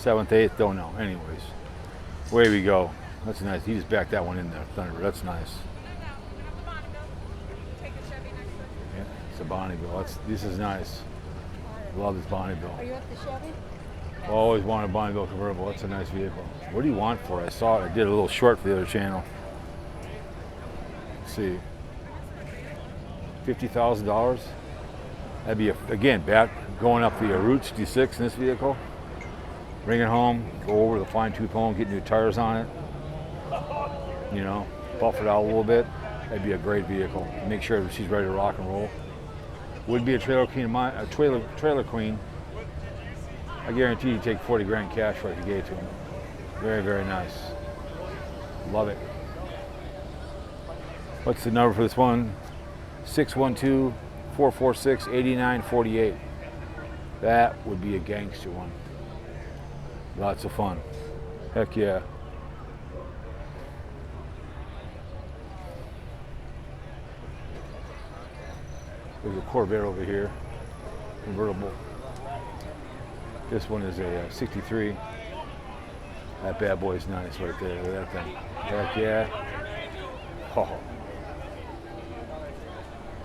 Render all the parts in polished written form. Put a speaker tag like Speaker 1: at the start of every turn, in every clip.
Speaker 1: 7th, 8th, don't know. Anyways, away we go. That's nice. He just backed that one in there. Thunder. That's nice. Yeah, it's a Bonneville. This is nice. Love this Bonneville.
Speaker 2: Are you at the Chevy?
Speaker 1: Always wanted a Bonneville convertible. That's a nice vehicle. What do you want for it? I saw it. I did a little short for the other channel. Let's see. $50,000. That'd be, again, going up the Route 66 in this vehicle. Bring it home, go over the fine tooth comb, get new tires on it. You know, buff it out a little bit. That'd be a great vehicle. Make sure that she's ready to rock and roll. Would be a trailer queen. I guarantee you take 40 grand cash for it if you gave it to him. Very, very nice. Love it. What's the number for this one? 612-446-8948. That would be a gangster one. Lots of fun. Heck yeah. There's a Corvette over here, convertible. This one is a 63. That bad boy's nice right there. Look at that thing. Heck yeah. Oh.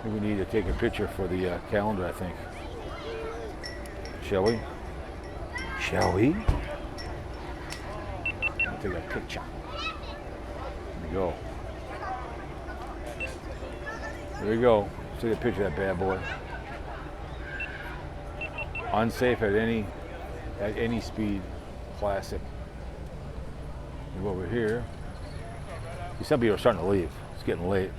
Speaker 1: We need to take a picture for the calendar, I think. Shall we? Shall we? I'll take a picture. There we go. There you go. Take a picture of that bad boy. Unsafe at any speed. Classic. Move over here. See, some people are starting to leave. It's getting late.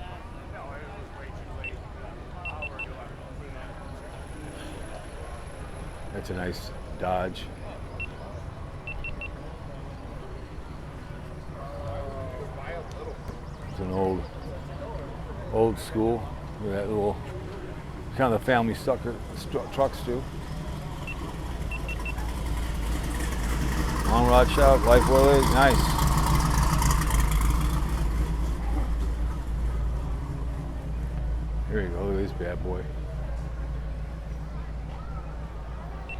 Speaker 1: That's a nice Dodge. It's an old school. Look at that little, kind of the family trucks too. Long rod shop, life well is nice. Here you go, look at this bad boy.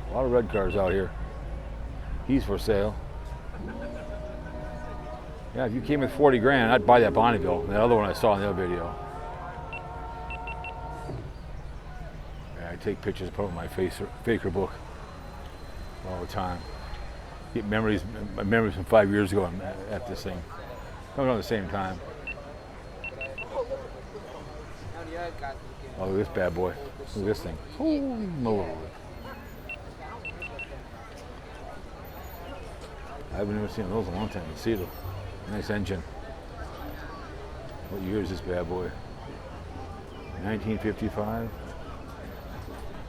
Speaker 1: A lot of red cars out here. He's for sale. Yeah, if you came with 40 grand, I'd buy that Bonneville. That other one I saw in the other video. Yeah, I take pictures, put in my faker book all the time. Get memories from 5 years ago at this thing. Coming on at the same time. Oh, look at this bad boy. Look at this thing. Holy moly. I haven't ever seen those in a long time. See the nice engine. What year is this bad boy? 1955.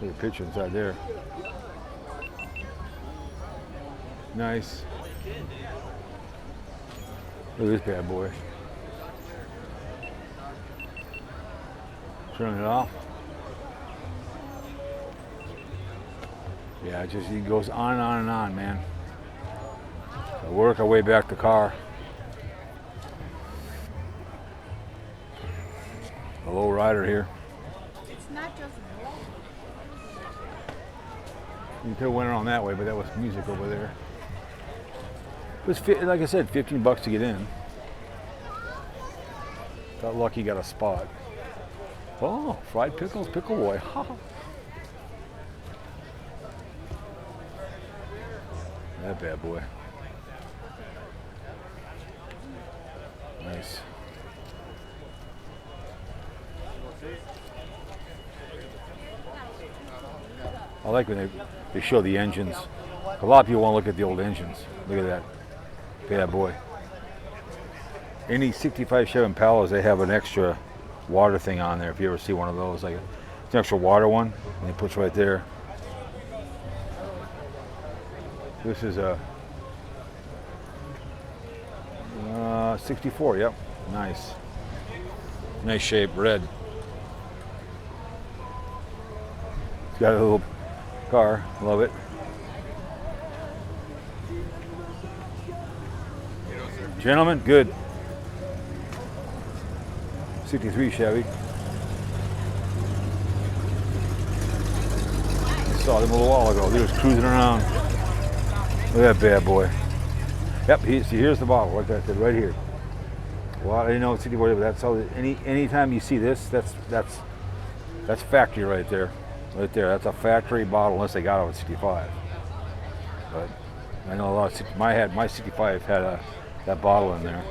Speaker 1: Look at the picture inside there. Nice. Look at this bad boy. Turn it off. Yeah, it goes on and on and on, man. So work our way back to the car. A low rider here.
Speaker 2: It's not just low.
Speaker 1: You could have went around that way, but that was music over there. It was, like I said, 15 bucks to get in. Got lucky, got a spot. Oh, fried pickles, pickle boy. That bad boy. Nice. I like when they show the engines. A lot of people want to look at the old engines. Look at that bad boy. Any 65 Chevy Impalas, they have an extra water thing on there. If you ever see one of those, like it's an extra water one, and it puts right there. This is a 64. Yep, nice, nice shape, red. It's got a little car. Love it. Gentlemen, good. 63 Chevy. I saw them a little while ago. They was cruising around. Look at that bad boy. Yep, see, here's the bottle, like I said, right here. Well, I didn't know it's 64, but that's how. Anytime you see this, that's factory right there, right there. That's a factory bottle, unless they got it with 65. But I know a lot of my 65 had that bottle in there.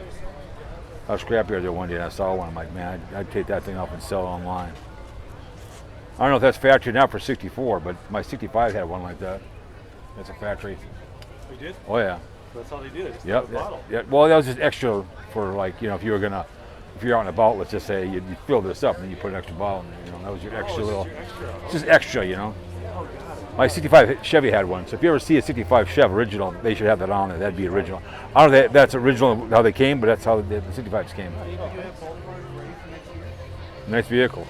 Speaker 1: I was scrapyard there one day and I saw one. I'm like, man, I'd take that thing up and sell it online. I don't know if that's factory now for 64, but my 65 had one like that. That's a factory.
Speaker 3: We did?
Speaker 1: Oh yeah.
Speaker 3: That's how they did it.
Speaker 1: Yep. Yeah. Well, that was just extra for, like, if you're out and about, let's just say you fill this up and then you put an extra bottle in there. That was your extra little. Just extra, My 65 Chevy had one, so if you ever see a 65 Chev original, they should have that on there. That'd be original. I don't know if that's original how they came, but that's how the 65s came. Nice vehicle.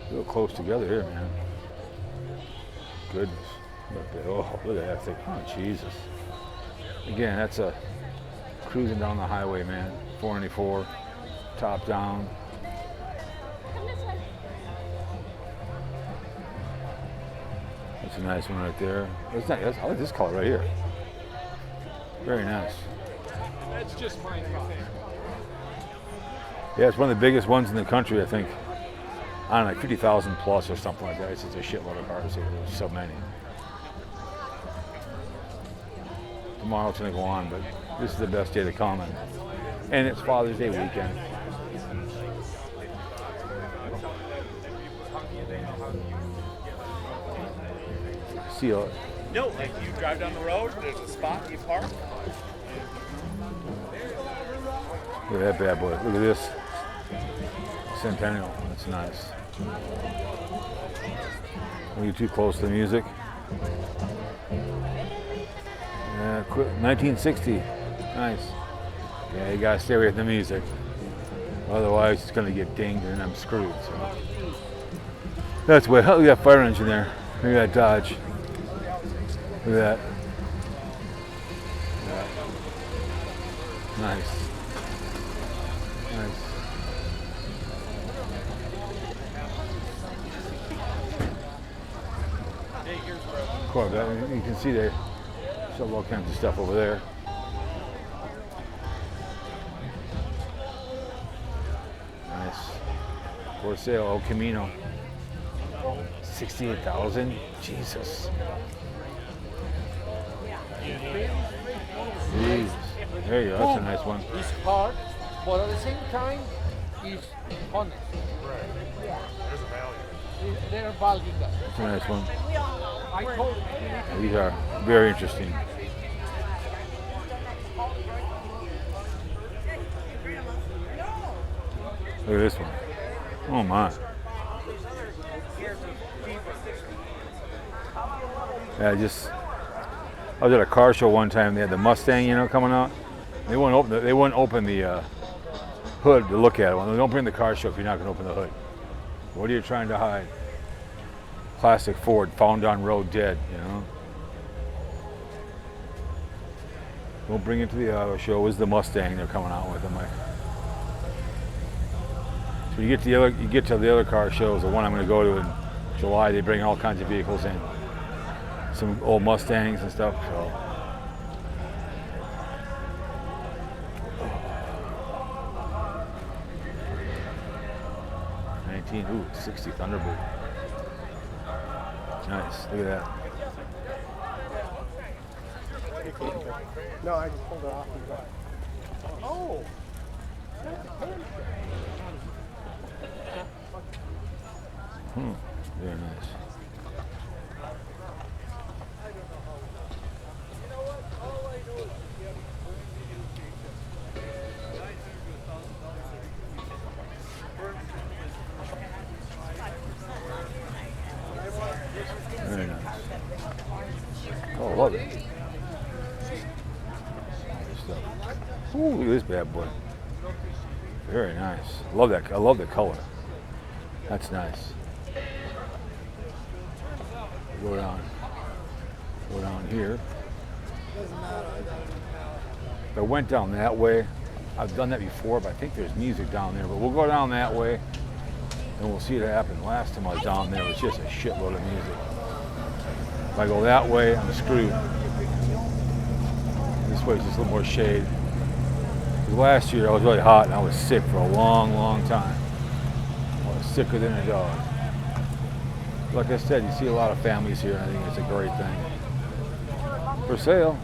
Speaker 1: A little close together here, man. Goodness. Oh, look at that thing. Oh, Jesus. Again, that's a cruising down the highway, man. 494, top down. That's a nice one right there. That's nice. I like this color right here. Very nice.
Speaker 3: That's just mine, I think.
Speaker 1: Yeah, it's one of the biggest ones in the country, I think. I don't know, like 50,000 plus or something like that. It's just a shitload of cars here. There's so many. Tomorrow it's going to go on, but this is the best day to come. And it's Father's Day weekend. See you.
Speaker 3: No, like you drive down the road, there's a spot, you park.
Speaker 1: Look at that bad boy. Look at this. Centennial. That's nice. Are you too close to the music? Yeah, 1960. Nice. Yeah, you gotta stay away from the music. Otherwise, it's gonna get dinged and I'm screwed. So. That's what. Look at that fire engine there. Look at that Dodge. Look at that. Yeah. Nice. Nice. Corvette. You can see there. There's all kinds of stuff over there. Nice. For sale, El Camino. 68,000. Jesus. Jesus. There you go. That's a nice one.
Speaker 4: It's hard, but at the same time, it's honest.
Speaker 3: Right.
Speaker 2: Yeah.
Speaker 3: There's a value.
Speaker 4: They're valuing that.
Speaker 1: That's a nice one.
Speaker 4: I told you.
Speaker 1: These are very interesting. Look at this one. Oh my. Yeah, I was at a car show one time. They had the Mustang, coming out. They wouldn't open the hood to look at it. Well, don't bring the car show if you're not going to open the hood. What are you trying to hide? Classic Ford, found on road dead, Don't bring it to the auto show. It was the Mustang they're coming out with. I'm like, so you get to the other car shows. The one I'm going to go to in July, they bring all kinds of vehicles in. Some old Mustangs and stuff. So. Ooh, 60 Thunderbird. Nice. Look at that.
Speaker 4: No, I just pulled it off and got. Oh!
Speaker 1: Very nice. Very nice. Oh, I love it. Ooh, look at this bad boy. Very nice. Love that. I love the color. That's nice. Go down here. If I went down that way, I've done that before, but I think there's music down there. But we'll go down that way. and we'll see it happen. Last time I was down there, it was just a shitload of music. If I go that way, I'm screwed. This way is just a little more shade. 'Cause last year I was really hot and I was sick for a long, long time. I was sicker than a dog. Like I said, you see a lot of families here, and I think it's a great thing. For sale.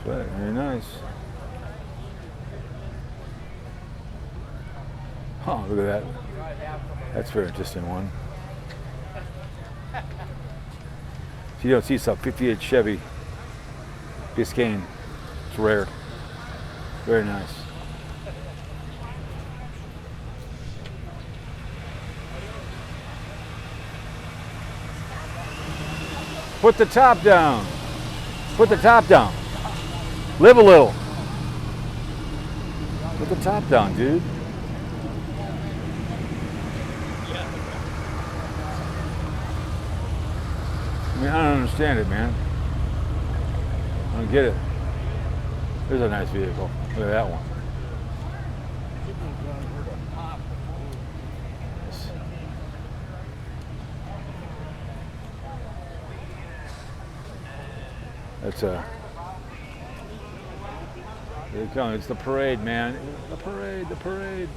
Speaker 1: Right, very nice. Huh, look at that. That's a very interesting one. You don't see some 58 Chevy Biscayne. It's rare. Very nice. Put the top down. Put the top down. Live a little. Put the top down, dude. I mean, I don't understand it, man. I don't get it. There's a nice vehicle. Look at that one. That's a. Here it comes. It's the parade, man. The parade, the parade.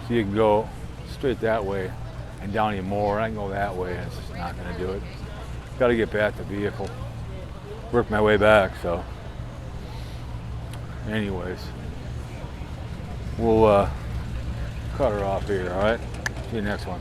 Speaker 1: So you can go straight that way and down even more. I can go that way, and it's just not going to do it. Got to get back to the vehicle. Work my way back, so. Anyways, we'll cut her off here, all right? See you next one.